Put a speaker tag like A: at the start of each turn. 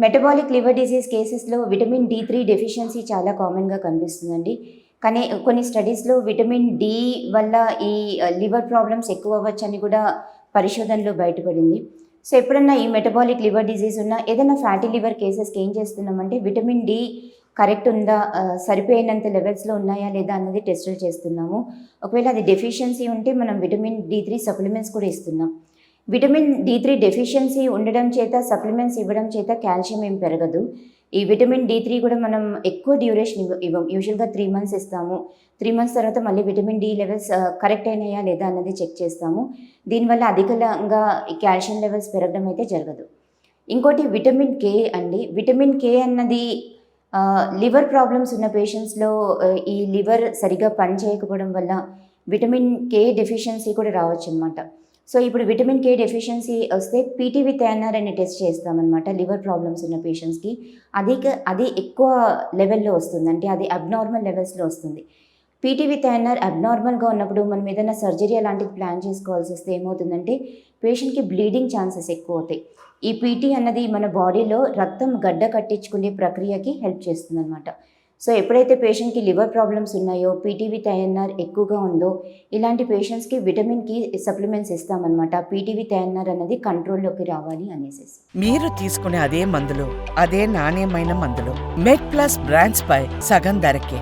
A: Metabolic liver disease కేసెస్లో vitamin డి3 deficiency చాలా కామన్గా కనిపిస్తుందండి. కానీ కొన్ని స్టడీస్లో విటమిన్ డి వల్ల ఈ లివర్ ప్రాబ్లమ్స్ ఎక్కువ అవ్వచ్చని కూడా పరిశోధనలో బయటపడింది. సో ఎప్పుడన్నా ఈ మెటబాలిక్ లివర్ డిసీజ్ ఉన్న ఏదైనా ఫ్యాటీ లివర్ కేసెస్కి ఏం చేస్తున్నామంటే విటమిన్ డి కరెక్ట్ ఉందా, సరిపోయినంత లెవెల్స్లో ఉన్నాయా లేదా అన్నది టెస్టులు చేస్తున్నాము. ఒకవేళ అది డెఫిషియన్సీ ఉంటే మనం విటమిన్ డి3 సప్లిమెంట్స్ కూడా ఇస్తున్నాం. విటమిన్ డి3 డెఫిషియన్సీ ఉండడం చేత సప్లిమెంట్స్ ఇవ్వడం చేత కాల్షియం ఏం పెరగదు. ఈ విటమిన్ డి3 కూడా మనం ఎక్కువ డ్యూరేషన్ ఇవ్వం. యూజువల్గా 3 మంత్స్ ఇస్తాము. 3 మంత్స్ తర్వాత మళ్ళీ విటమిన్ డి లెవెల్స్ కరెక్ట్ అయినాయా లేదా అన్నది చెక్ చేస్తాము. దీనివల్ల అధికంగా ఈ కాల్షియం లెవెల్స్ పెరగడం అయితే జరగదు. ఇంకోటి విటమిన్ కే అండి. విటమిన్ కే అన్నది లివర్ ప్రాబ్లమ్స్ ఉన్న పేషెంట్స్లో ఈ లివర్ సరిగ్గా పనిచేయకపోవడం వల్ల విటమిన్ కే డెఫిషియన్సీ కూడా రావచ్చు అనమాట. సో ఇప్పుడు విటమిన్ కే డెఫిషియన్సీ వస్తే పీటీ విత్ యాన్ఆర్ అనే టెస్ట్ చేస్తామన్నమాట లివర్ ప్రాబ్లమ్స్ ఉన్న పేషెంట్స్కి. అది ఎక్కువ లెవెల్లో వస్తుంది, అంటే అది అబ్నార్మల్ లెవెల్స్లో వస్తుంది. పీటీ విత్ యాన్ఆర్ అబ్నార్మల్గా ఉన్నప్పుడు మనం ఏదైనా సర్జరీ అలాంటిది ప్లాన్ చేసుకోవాల్సి వస్తే ఏమవుతుందంటే పేషెంట్కి బ్లీడింగ్ ఛాన్సెస్ ఎక్కువ అవుతాయి. ఈ పీటీ అన్నది మన బాడీలో రక్తం గడ్డ కట్టించుకునే ప్రక్రియకి హెల్ప్ చేస్తుంది అనమాట. సో ఎప్పుడైతే పేషెంట్కి లివర్ ప్రాబ్లమ్స్ ఉన్నాయో, పీటీ విత్ ఐఎన్ఆర్ ఎక్కువగా ఉందో, ఇలాంటి పేషెంట్స్కి విటమిన్కి సప్లిమెంట్స్ ఇస్తామన్నమాట. పీటీ విత్ ఐఎన్ఆర్ అనేది కంట్రోల్లోకి రావాలి అనేసి.
B: మీరు తీసుకునే అదే మందులు, అదే నాణ్యమైన మందులు మెడ్ ప్లస్ బ్రాండ్స్ పై సగం ధరకే